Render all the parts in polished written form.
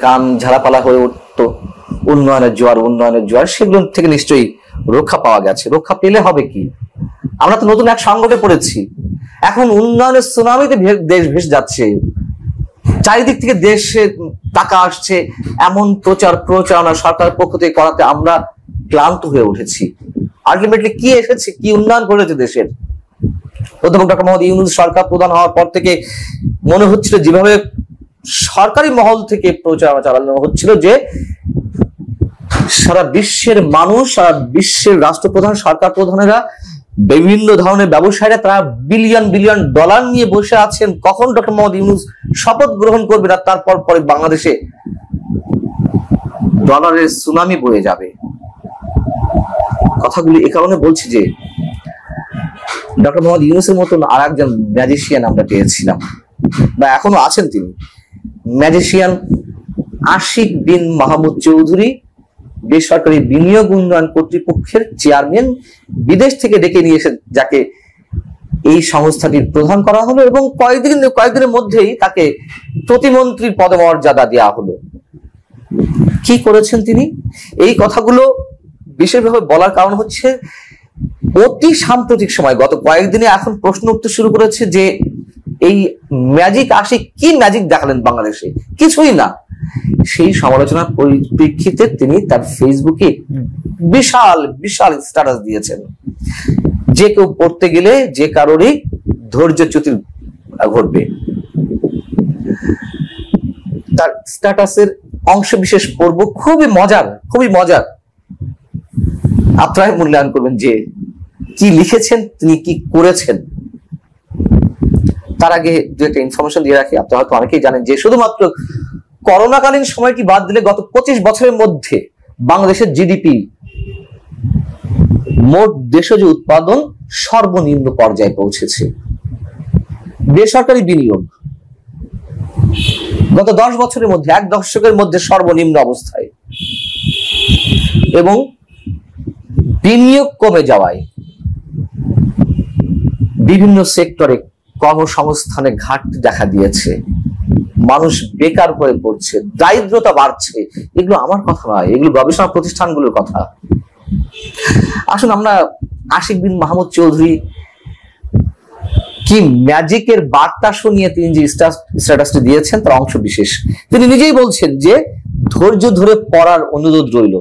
কান ঝাড়াপালা হয়ে উঠতো, উন্নয়নের জোয়ার, সেগুলো থেকে নিশ্চয়ই রক্ষা পাওয়া গেছে। রক্ষা পেলে হবে কি, আমরা তো নতুন এক সংকটে পড়েছি। এখন উন্নয়নের সুনামিতে দেশ ভেসে যাচ্ছে, চারিদিক থেকে দেশে টাকা আসছে, এমন প্রচারণা সরকারের পক্ষ থেকে করাতে আমরা ক্লান্ত হয়ে উঠেছি। আলটিমেটলি কি এসেছে, কি উন্নয়ন করেছে দেশের? অধ্যাপক ডক্টর মোহাম্মদ ইউনূস সরকার প্রধান হওয়ার পর থেকে মনে হচ্ছিল, যেভাবে সরকারি মহল থেকে প্রচারণা চালানো হচ্ছিল, যে সারা বিশ্বের মানুষ, সারা বিশ্বের রাষ্ট্রপ্রধান, সরকার প্রধানেরা, বিভিন্ন ধরনের ব্যবসায়ীরা, তারা বিলিয়ন বিলিয়ন ডলার নিয়ে বসে আছেন, কখন ডক্টর মোহাম্মদ ইউনূস শপথ গ্রহণ করবেন আর তারপর পরে বাংলাদেশে ডলারের সুনামি বয়ে যাবে। কথাগুলি এ কারণে বলছি যে ডক্টর মোহাম্মদ ইউনূসের মতন আর একজন ম্যাজিশিয়ান আমরা পেয়েছিলাম, বা এখনো আছেন তিনি, ম্যাজিশিয়ান আশিক বিন মাহমুদ চৌধুরী, বেসরকারি বিনিয়োগ উন্নয়ন কর্তৃপক্ষের চেয়ারম্যান, বিদেশ থেকে ডেকে নিয়ে এসে যাকে এই সংস্থাটির প্রধান করা হলো, এবং কয়েকদিনের মধ্যেই তাকে প্রতিমন্ত্রীর পদমর্যাদা দেওয়া হলো। কি করেছেন তিনি? এই কথাগুলো বিশেষভাবে বলার কারণ হচ্ছে, অতি সাম্প্রতিক সময়, গত কয়েকদিনে এখন প্রশ্ন উঠতে শুরু করেছে যে এই ম্যাজিক আশিক কি ম্যাজিক দেখালেন বাংলাদেশে? কিছুই না। সেই সমালোচনার পরিপ্রেক্ষিতে তিনি তার ফেসবুকে বিশাল বিশাল স্ট্যাটাস দিয়েছেন, যে কেউ পড়তে গেলে যে কারোরই ধৈর্যচ্যুতি ঘটবে। তার স্ট্যাটাসের অংশ বিশেষ পড়ব, খুবই মজার। আপনারাই মূল্যায়ন করবেন যে কি লিখেছেন, তিনি কি করেছেন। তার আগে দু একটা ইনফরমেশন দিয়ে রাখি। আপনারা হয়তো অনেকেই জানেন যে শুধুমাত্র করোনাকালীন সময়টি বাদ দিলে গত 25 বছরের মধ্যে বাংলাদেশের জিডিপি, মোট দেশজ উৎপাদন সর্বনিম্ন পর্যায়ে পৌঁছেছে। বেসরকারি বিনিয়োগ গত 10 বছরের মধ্যে, এক দশকের মধ্যে সর্বনিম্ন অবস্থায়, এবং বিনিয়োগ কমে যাওয়ায় বিভিন্ন সেক্টরে কর্মসংস্থানে ঘাটতি দেখা দিয়েছে, মানুষ বেকার হয়ে পড়ছে, দারিদ্রতা বাড়ছে। এগুলো আমার কথা নয়, এগুলো গবেষণা প্রতিষ্ঠানগুলোর কথা। আসুন আমরা আশিক বিন মাহমুদ চৌধুরী কি ম্যাজিকের বার্তা শুনিয়ে তিনি যে স্ট্যাটাসটি দিয়েছেন তার অংশ বিশেষ। তিনি নিজেই বলছেন যে ধৈর্য ধরে পড়ার অনুরোধ রইল।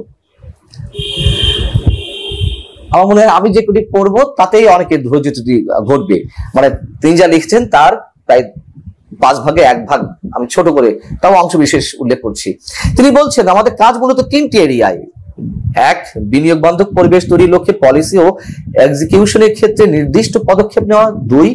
আমার মনে হয় আমি যে কোটি পড়বো তাতেই অনেকে ধৈর্যচ্যুতি ঘটবে। মানে তিনি যা লিখছেন তার প্রায় 5 ভাগে 1 ভাগ আমি ছোট করে তাও অংশ বিশেষ উল্লেখ করছি। তিনি বলছেন আমাদের কাজ মূলত 3টি এরিয়ায়। 1, বিনিয়োগ বান্ধব পরিবেশ তৈরির লক্ষ্যে পলিসি ও এক্সিকিউশনের ক্ষেত্রে নির্দিষ্ট পদক্ষেপ নেওয়া। 2,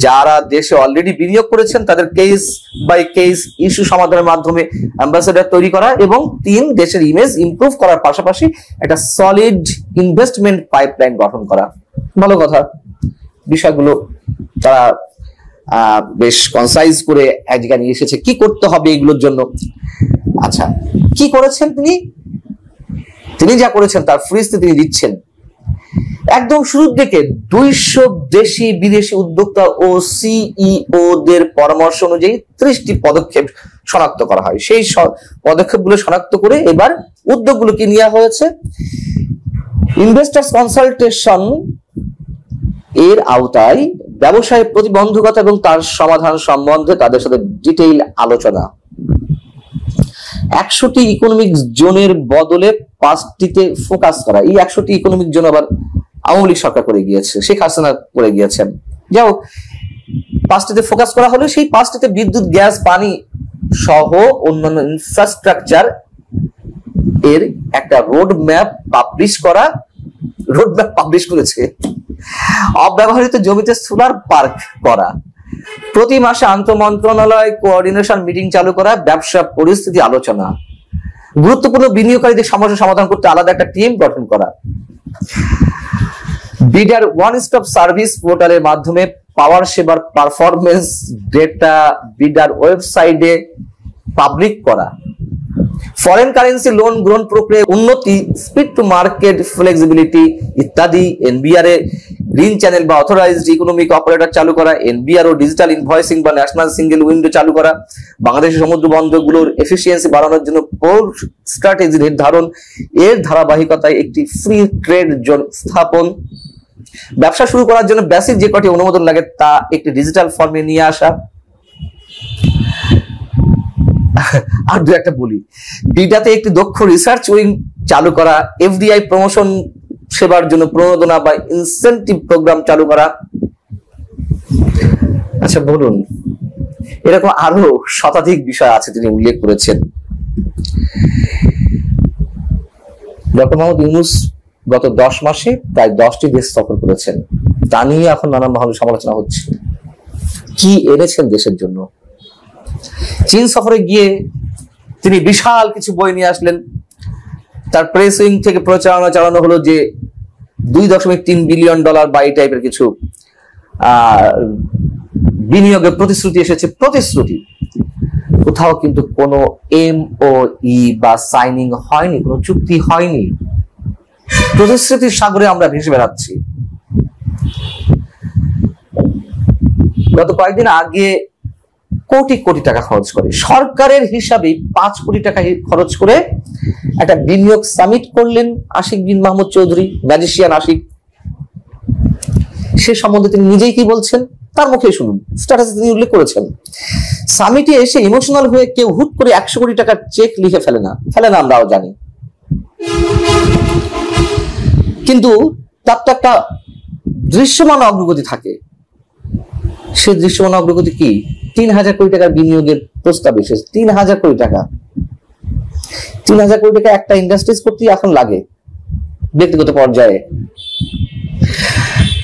যারা দেশে অলরেডি বিনিয়োগ করেছেন তাদের কেস বাই কেস ইস্যু সমাধানের মাধ্যমে অ্যাম্বাসেডর তৈরি করা। এবং 3, দেশের ইমেজ ইমপ্রুভ করার পাশাপাশি একটা সলিড ইনভেস্টমেন্ট পাইপলাইন গঠন করা। ভালো কথা, বিষয়গুলো তারা বেশ কনসাইজ করে এক জায়গায় নিয়ে এসেছে কি করতে হবে এগুলোর জন্য। আচ্ছা, কি করেছেন তিনি যা করেছেন তার ফ্রিজতে তিনি দিচ্ছেন। একদম শুরুর দিকে 200 দেশি বিদেশি উদ্যোক্তা ও সিইও দের পরামর্শ অনুযায়ী 30টি পদক্ষেপ শনাক্ত করা হয়। সেই পদক্ষেপগুলো শনাক্ত করে এবার উদ্যোগগুলোকে নেওয়া হয়েছে। ইনভেস্টার্স কনসালটেশন এর আওতায় ব্যবসায় প্রতিবন্ধকতা এবং তার সমাধান সম্বন্ধে তাদের সাথে ডিটেইল আলোচনা। 100টি ইকোনমিক জোনের বদলে 5টিতে ফোকাস করা। এই 100টি ইকোনমিক জোন আবার আওয়ামী লীগ সরকার করে গিয়েছে, শেখ হাসিনা করে গিয়েছেন। যাই হোক, 5টিতে ফোকাস করা হলো। সেই 5টিতে বিদ্যুৎ, গ্যাস, পানি সহ অন্যান্য ইনফ্রাস্ট্রাকচার এর একটা রোড ম্যাপ পাবলিশ করেছে। অব্যবহৃত জমিতে সোলার পার্ক করা, প্রতি মাসে আন্তঃমন্ত্রণালয় কোঅর্ডিনেশন মিটিং চালু করা, ব্যবসা পরিস্থিতি আলোচনা, গুরুত্বপূর্ণ বিনিয়োগকারীদের সমস্যা সমাধান করতে আলাদা একটা টিম গঠন করা, বিডার ওয়ান স্টপ সার্ভিস পোর্টালের মাধ্যমে পাওয়ার সেবার পারফরমেন্স ডেটা বিডার ওয়েবসাইটে পাবলিক করা, ফরেন কারেন্সি লোন গ্রহণ প্রক্রিয়ার উন্নতি, স্পিড টু মার্কেট ফ্লেক্সিবিলিটি ইত্যাদি, এনবিআর এ গ্রিন চ্যানেল বা অথরাইজড ইকোনমিক অপারেটর চালু করা, এনবিআর ও ডিজিটাল ইনভয়েসিং বা ন্যাশনাল সিঙ্গেল উইন্ডো চালু করা, বাংলাদেশের সমুদ্র বন্দরগুলোর এফিসিয়েন্সি বাড়ানোর জন্য পোর্ট স্ট্র্যাটেজি নির্ধারণ, এর ধারাবাহিকতায় একটি ফ্রি ট্রেড জোন স্থাপন, ব্যবসা শুরু করার জন্য বেসিক যে কটি অনুমোদন লাগে তা একটি ডিজিটাল ফর্মে নিয়ে আসা। আর দু একটা বলি, বিডাতে একটি দক্ষ রিসার্চ উইং চালু করা, এফডিআই প্রমোশন সেবার জন্য প্রণোদনা বা ইনসেন্টিভ প্রোগ্রাম চালু করা। আচ্ছা বলুন, এরকম আরো শতাধিক বিষয় আছে তিনি উল্লেখ করেছেন। ডক্টর মোহাম্মদ ইউনূস গত 10 মাসে প্রায় 10টি দেশ সফর করেছেন, তা নিয়ে এখন নানানভাবে সমালোচনা হচ্ছে। কি এনেছেন দেশের জন্য? চীন সফরে গিয়ে তিনি বিশাল কিছু বই নিয়ে আসলেন। তার প্রেস উইং থেকে প্রচারণা চালানো হলো যে $2.3 বিলিয়ন বা এই টাইপের কিছু বিনিয়োগের প্রতিশ্রুতি এসেছে। প্রতিশ্রুতি, কোথাও কিন্তু কোনো MOE বা সাইনিং হয়নি, কোনো চুক্তি হয়নি। প্রতিশ্রুতির সাগরে আমরা ভেসে বেড়াচ্ছি। গত কয়েকদিন আগে কোটি কোটি টাকা খরচ করে, সরকারের হিসাবে 5 কোটি টাকা খরচ করে একটা বিনিয়োগ সামিট করলেন আশিক বিন মাহমুদ চৌধুরী, ম্যাজিশিয়ান আশিক। সে সম্বন্ধে তিনি নিজেই কি বলছেন তার মুখে শুনুন। স্ট্যাটাসে তিনি উল্লেখ করেছেন, সামিটে এসে ইমোশনাল হয়ে কেউ হুট করে 100 কোটি টাকার চেক লিখে ফেলে না, আমরাও জানি। কিন্তু তার তো একটা দৃশ্যমান অগ্রগতি থাকে। সে দৃশ্যমান অগ্রগতি কি? 3000 কোটি টাকার বিনিয়োগের প্রস্তাব এসেছে। 3000 কোটি টাকা, 3000 কোটি টাকা একটা ইন্ডাস্ট্রিজ করতে এখন লাগে ব্যক্তিগত পর্যায়ে।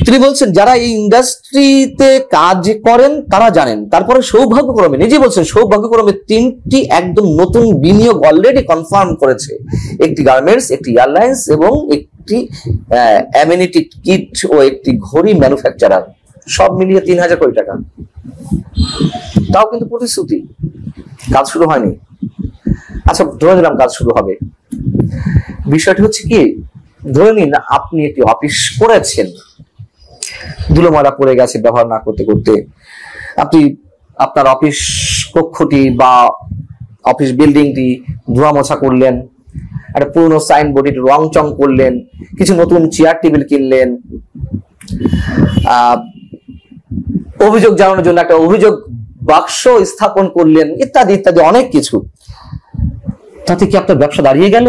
তিনি বলছেন যারা এই ইন্ডাস্ট্রিতে কাজ করেন তারা জানেন। তারপরে সৌভাগ্যক্রমে, নিজে বলছেন সৌভাগ্যক্রমে 3টি একদম নতুন বিনিয়োগ অলরেডি কনফার্ম করেছে, একটি গার্মেন্টস, একটি এয়ারলাইন্স এবং একটি অ্যামিনিটি কিট ও একটি ঘড়ি ম্যানুফ্যাকচারার। সব মিলিয়ে 3000 কোটি টাকা। তাও কিন্তু প্রতিশ্রুতি, কাজ শুরু হয়নি। আচ্ছা ধরে নিলাম কাজ শুরু হবে। বিষয়টি হচ্ছে কি, ধরে নিন আপনি একটি অফিস করেছেন, ধুলোমালা পড়ে গেছে ব্যবহার না করতে করতে। আপনি আপনার অফিস কক্ষটি বা অফিস বিল্ডিংটি ধোয়া মোছা করলেন, একটা পুরনো সাইনবোর্ড রং চং করলেন, কিছু নতুন চেয়ার টেবিল কিনলেন, অভিযোগ জানানোর জন্য একটা অভিযোগ বাক্স স্থাপন করলেন, ইত্যাদি ইত্যাদি অনেক কিছু। তাতে কি আপনার ব্যবসা দাঁড়িয়ে গেল?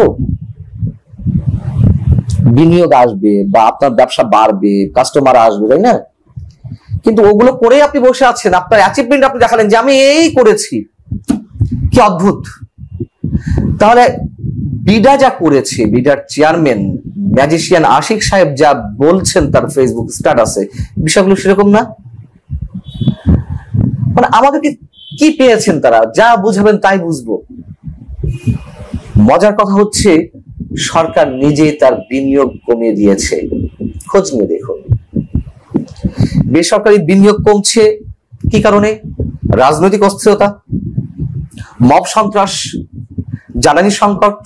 বিনিয়োগ আসবে বা আপনার ব্যবসা বাড়বে, কাস্টমার আসবে, তাই না? কিন্তু ওগুলো করে আপনি বসে আছেন, আপনার অ্যাচিভমেন্ট আপনি দেখালেন যে আমি এই করেছি, কি অদ্ভুত। তাহলে বিডা যা করেছে, বিডার চেয়ারম্যান ম্যাজিশিয়ান আশিক সাহেব যা বলছেন তার ফেসবুক স্ট্যাটাসে, বিষয়গুলো সেরকম না? মানে আমাদেরকে কি পেয়েছেন তারা? যা বুঝাবেন তাই বুঝবো। মজার কথা হচ্ছে সরকার নিজে তার বিনিয়োগ কমিয়ে দিয়েছে। খোঁজ নিয়ে দেখুন, বেসরকারি বিনিয়োগ কমছে কি কারণে? রাজনৈতিক অস্থিরতা, মব সন্ত্রাস, জ্বালানি সংকট।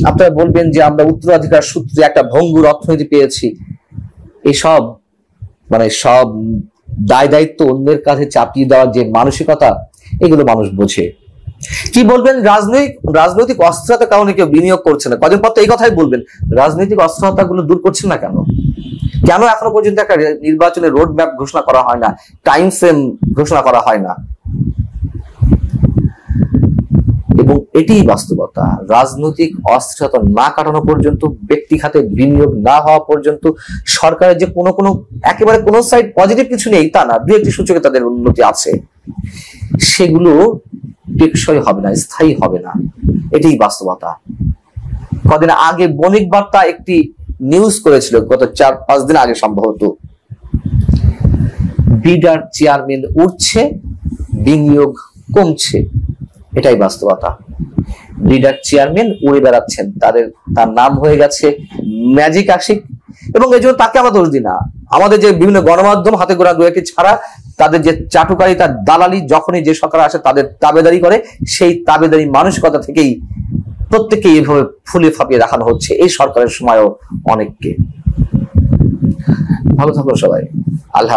আপনারা বলবেন যে আমরা উত্তরাধিকার সূত্রে একটা ভঙ্গুর অর্থনীতি পেয়েছি। এসব মানে সব দায় দায়িত্ব অন্যের কাছে চাপিয়ে দেওয়ার যে মানসিকতা, এগুলো মানুষ বোঝে। কি বলবেন? রাজনৈতিক অস্থিরতার কারণে কেউ বিনিয়োগ করছে না। কদিন পর তো এই কথাই বলবেন, রাজনৈতিক অস্থিরতা গুলো দূর করছেন না কেন? কেন এখনো পর্যন্ত একটা নির্বাচনের রোড ম্যাপ ঘোষণা করা হয় না, টাইম ফ্রেম ঘোষণা করা হয় না? এবং এটিই বাস্তবতা। রাজনৈতিক অস্থিরতা না কাটানো পর্যন্ত, ব্যক্তি খাতে বিনিয়োগ না হওয়া পর্যন্ত, সরকারের যে কোনো একেবারে কোনো সাইড পজিটিভ কিছু নেই তা না, দু একটি সূচকে তাদের উন্নতি আছে, সেগুলো টেকসই হবে না, স্থায়ী হবে না। এটাই বাস্তবতা। কদিন আগে বণিক বার্তা একটি নিউজ করেছিল, গত 4-5 দিন আগে সম্ভবত, বিডার চেয়ারম্যান উঠছে, বিনিয়োগ কমছে। এটাই বাস্তবতা। বিডার চেয়ারম্যান উড়ে বেড়াচ্ছেন, তার নাম হয়ে গেছে ম্যাজিক আশিক। এবং এই জন্য তাকে আমরা দোষ দিই না। আমাদের যে বিভিন্ন গণমাধ্যম হাতে গোনা দু একটি ছাড়া, তাদের যে চাটুকারি, তার দালালি, যখনই যে সরকার আসে তাদের তাবেদারি করে, সেই তাবেদারি মানসিকতা থেকেই প্রত্যেককে এইভাবে ফুলে ফাঁপিয়ে দেখানো হচ্ছে এই সরকারের সময়ও অনেককে। ভালো থাকো সবাই। আল্লাহ